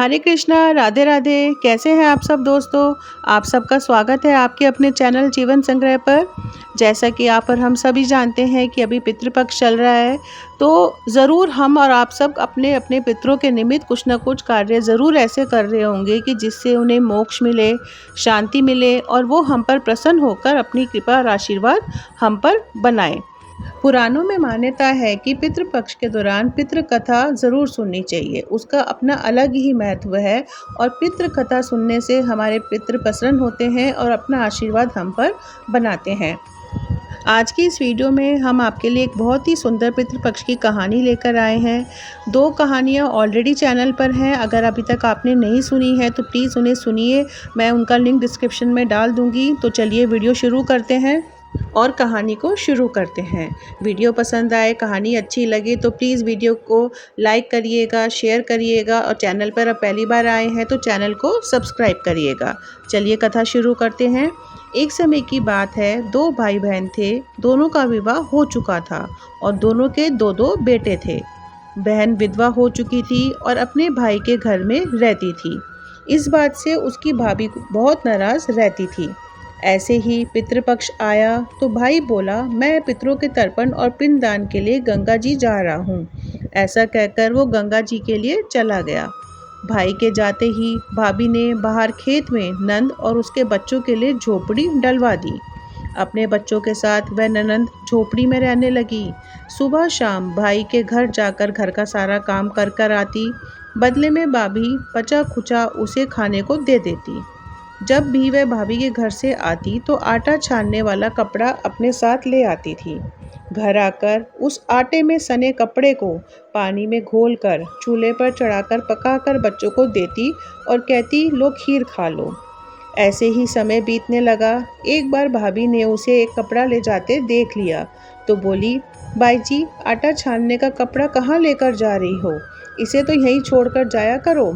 हरे कृष्णा, राधे राधे। कैसे हैं आप सब दोस्तों? आप सबका स्वागत है आपके अपने चैनल जीवन संग्रह पर। जैसा कि आप और हम सभी जानते हैं कि अभी पितृपक्ष चल रहा है, तो ज़रूर हम और आप सब अपने अपने पितरों के निमित्त कुछ न कुछ कार्य ज़रूर ऐसे कर रहे होंगे कि जिससे उन्हें मोक्ष मिले, शांति मिले और वो हम पर प्रसन्न होकर अपनी कृपा और आशीर्वाद हम पर बनाएं। पुराणों में मान्यता है कि पितृपक्ष के दौरान पितृ कथा ज़रूर सुननी चाहिए। उसका अपना अलग ही महत्व है और पितृ कथा सुनने से हमारे पितृ प्रसन्न होते हैं और अपना आशीर्वाद हम पर बनाते हैं। आज की इस वीडियो में हम आपके लिए एक बहुत ही सुंदर पितृपक्ष की कहानी लेकर आए हैं। 2 कहानियाँ ऑलरेडी चैनल पर हैं। अगर अभी तक आपने नहीं सुनी है तो प्लीज़ उन्हें सुनिए। मैं उनका लिंक डिस्क्रिप्शन में डाल दूँगी। तो चलिए वीडियो शुरू करते हैं और कहानी को शुरू करते हैं। वीडियो पसंद आए, कहानी अच्छी लगे तो प्लीज़ वीडियो को लाइक करिएगा, शेयर करिएगा और चैनल पर अब पहली बार आए हैं तो चैनल को सब्सक्राइब करिएगा। चलिए कथा शुरू करते हैं। एक समय की बात है, 2 भाई बहन थे। दोनों का विवाह हो चुका था और दोनों के 2-2 बेटे थे। बहन विधवा हो चुकी थी और अपने भाई के घर में रहती थी। इस बात से उसकी भाभी बहुत नाराज़ रहती थी। ऐसे ही पितृपक्ष आया तो भाई बोला, मैं पितरों के तर्पण और पिंडदान के लिए गंगा जी जा रहा हूँ। ऐसा कहकर वो गंगा जी के लिए चला गया। भाई के जाते ही भाभी ने बाहर खेत में नंद और उसके बच्चों के लिए झोपड़ी डलवा दी। अपने बच्चों के साथ वह ननंद झोपड़ी में रहने लगी। सुबह शाम भाई के घर जाकर घर का सारा काम कर कर आती। बदले में भाभी बचा खुचा उसे खाने को दे देती। जब भी वह भाभी के घर से आती तो आटा छानने वाला कपड़ा अपने साथ ले आती थी। घर आकर उस आटे में सने कपड़े को पानी में घोलकर चूल्हे पर चढ़ाकर पकाकर बच्चों को देती और कहती, लो खीर खा लो। ऐसे ही समय बीतने लगा। एक बार भाभी ने उसे एक कपड़ा ले जाते देख लिया तो बोली, बाई जी, आटा छानने का कपड़ा कहाँ लेकर जा रही हो? इसे तो यहीं छोड़कर जाया करो।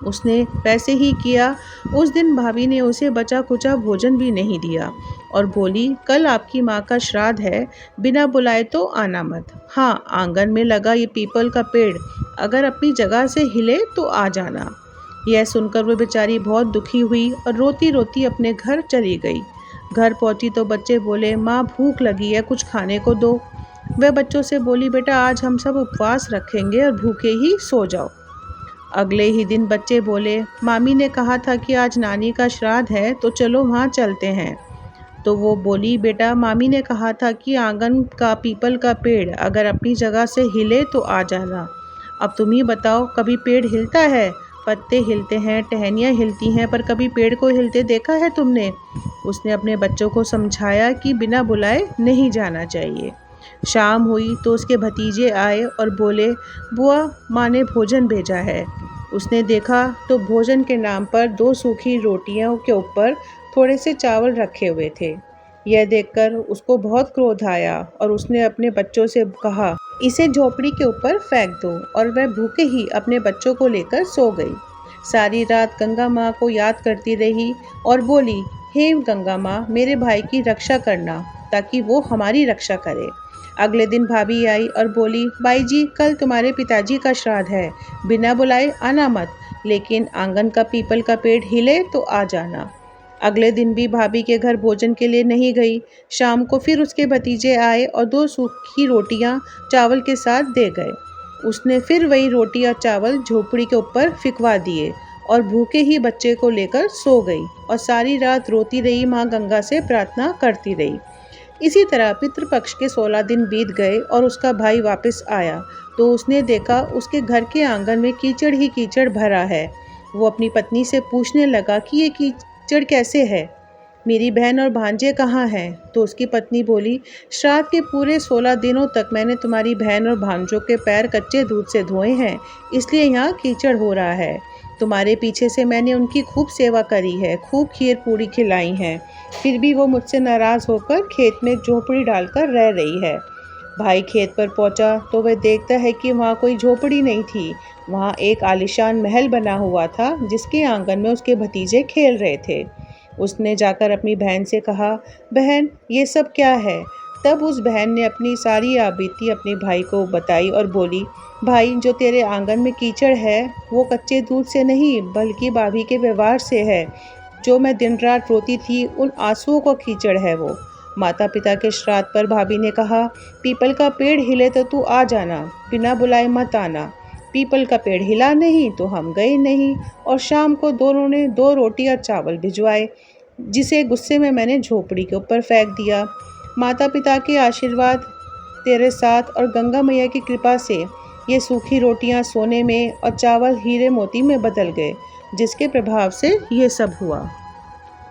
उसने वैसे ही किया। उस दिन भाभी ने उसे बचा खुचा भोजन भी नहीं दिया और बोली, कल आपकी माँ का श्राद्ध है, बिना बुलाए तो आना मत। हाँ, आंगन में लगा ये पीपल का पेड़ अगर अपनी जगह से हिले तो आ जाना। यह सुनकर वो बेचारी बहुत दुखी हुई और रोती रोती अपने घर चली गई। घर पहुंची तो बच्चे बोले, माँ भूख लगी है, कुछ खाने को दो। वह बच्चों से बोली, बेटा आज हम सब उपवास रखेंगे और भूखे ही सो जाओ। अगले ही दिन बच्चे बोले, मामी ने कहा था कि आज नानी का श्राद्ध है तो चलो वहाँ चलते हैं। तो वो बोली, बेटा मामी ने कहा था कि आंगन का पीपल का पेड़ अगर अपनी जगह से हिले तो आ जाना। अब तुम ही बताओ, कभी पेड़ हिलता है? पत्ते हिलते हैं, टहनियाँ हिलती हैं, पर कभी पेड़ को हिलते देखा है तुमने? उसने अपने बच्चों को समझाया कि बिना बुलाए नहीं जाना चाहिए। शाम हुई तो उसके भतीजे आए और बोले, बुआ, माँ ने भोजन भेजा है। उसने देखा तो भोजन के नाम पर 2 सूखी रोटियों के ऊपर थोड़े से चावल रखे हुए थे। यह देखकर उसको बहुत क्रोध आया और उसने अपने बच्चों से कहा, इसे झोपड़ी के ऊपर फेंक दो, और वह भूखे ही अपने बच्चों को लेकर सो गई। सारी रात गंगा माँ को याद करती रही और बोली, हे गंगा माँ, मेरे भाई की रक्षा करना ताकि वो हमारी रक्षा करे। अगले दिन भाभी आई और बोली, बाई जी, कल तुम्हारे पिताजी का श्राद्ध है, बिना बुलाए आना मत, लेकिन आंगन का पीपल का पेड़ हिले तो आ जाना। अगले दिन भी भाभी के घर भोजन के लिए नहीं गई। शाम को फिर उसके भतीजे आए और 2 सूखी रोटियां चावल के साथ दे गए। उसने फिर वही रोटी और चावल झोपड़ी के ऊपर फिकवा दिए और भूखे ही बच्चे को लेकर सो गई और सारी रात रोती रही, माँ गंगा से प्रार्थना करती रही। इसी तरह पितृपक्ष के 16 दिन बीत गए और उसका भाई वापस आया तो उसने देखा उसके घर के आंगन में कीचड़ ही कीचड़ भरा है। वो अपनी पत्नी से पूछने लगा कि ये कीचड़ कैसे है? मेरी बहन और भांजे कहाँ हैं? तो उसकी पत्नी बोली, श्राद्ध के पूरे 16 दिनों तक मैंने तुम्हारी बहन और भांजों के पैर कच्चे दूध से धोए हैं, इसलिए यहाँ कीचड़ हो रहा है। तुम्हारे पीछे से मैंने उनकी खूब सेवा करी है, खूब खीर पूरी खिलाई हैं, फिर भी वो मुझसे नाराज़ होकर खेत में झोपड़ी डालकर रह रही है। भाई खेत पर पहुंचा तो वह देखता है कि वहाँ कोई झोपड़ी नहीं थी। वहाँ एक आलीशान महल बना हुआ था जिसके आंगन में उसके भतीजे खेल रहे थे। उसने जाकर अपनी बहन से कहा, बहन, ये सब क्या है? तब उस बहन ने अपनी सारी आपबीती अपने भाई को बताई और बोली, भाई, जो तेरे आंगन में कीचड़ है वो कच्चे दूध से नहीं बल्कि भाभी के व्यवहार से है। जो मैं दिन रात रोती थी उन आंसुओं का कीचड़ है वो। माता पिता के श्राद्ध पर भाभी ने कहा, पीपल का पेड़ हिले तो तू आ जाना, बिना बुलाए मत आना। पीपल का पेड़ हिला नहीं तो हम गए नहीं, और शाम को दोनों ने 2 रोटी और चावल भिजवाए, जिसे गुस्से में मैंने झोपड़ी के ऊपर फेंक दिया। माता पिता के आशीर्वाद तेरे साथ और गंगा मैया की कृपा से ये सूखी रोटियां सोने में और चावल हीरे मोती में बदल गए, जिसके प्रभाव से ये सब हुआ।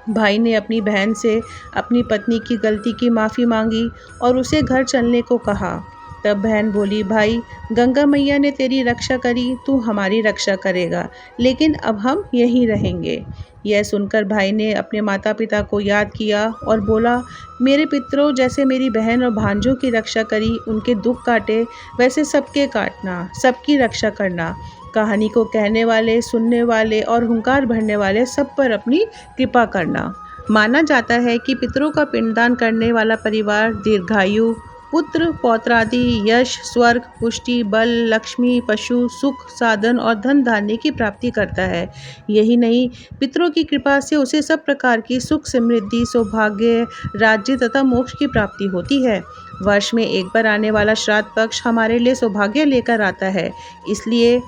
भाई ने अपनी बहन से अपनी पत्नी की गलती की माफ़ी मांगी और उसे घर चलने को कहा। तब बहन बोली, भाई, गंगा मैया ने तेरी रक्षा करी, तू हमारी रक्षा करेगा, लेकिन अब हम यहीं रहेंगे। यह सुनकर भाई ने अपने माता पिता को याद किया और बोला, मेरे पितरों जैसे मेरी बहन और भांजों की रक्षा करी, उनके दुख काटे, वैसे सबके काटना, सबकी रक्षा करना। कहानी को कहने वाले, सुनने वाले और हुंकार भरने वाले सब पर अपनी कृपा करना। माना जाता है कि पितरों का पिंडदान करने वाला परिवार दीर्घायु, पुत्र पौत्रादि, यश, स्वर्ग, पुष्टि, बल, लक्ष्मी, पशु, सुख, साधन और धन धान्य की प्राप्ति करता है। यही नहीं, पितरों की कृपा से उसे सब प्रकार की सुख, समृद्धि, सौभाग्य, राज्य तथा मोक्ष की प्राप्ति होती है। वर्ष में एक बार आने वाला श्राद्ध पक्ष हमारे लिए सौभाग्य लेकर आता है, इसलिए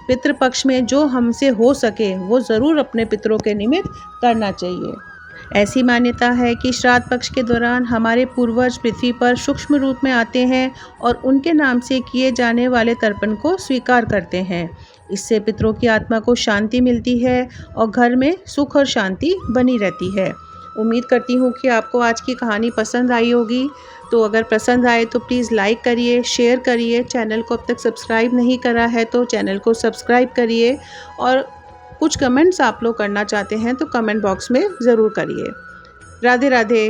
पितृपक्ष में जो हमसे हो सके वो ज़रूर अपने पितरों के निमित्त करना चाहिए। ऐसी मान्यता है कि श्राद्ध पक्ष के दौरान हमारे पूर्वज पृथ्वी पर सूक्ष्म रूप में आते हैं और उनके नाम से किए जाने वाले तर्पण को स्वीकार करते हैं। इससे पितरों की आत्मा को शांति मिलती है और घर में सुख और शांति बनी रहती है। उम्मीद करती हूँ कि आपको आज की कहानी पसंद आई होगी। तो अगर पसंद आए तो प्लीज़ लाइक करिए, शेयर करिए। चैनल को अब तक सब्सक्राइब नहीं करा है तो चैनल को सब्सक्राइब करिए, और कुछ कमेंट्स आप लोग करना चाहते हैं तो कमेंट बॉक्स में ज़रूर करिए। राधे राधे।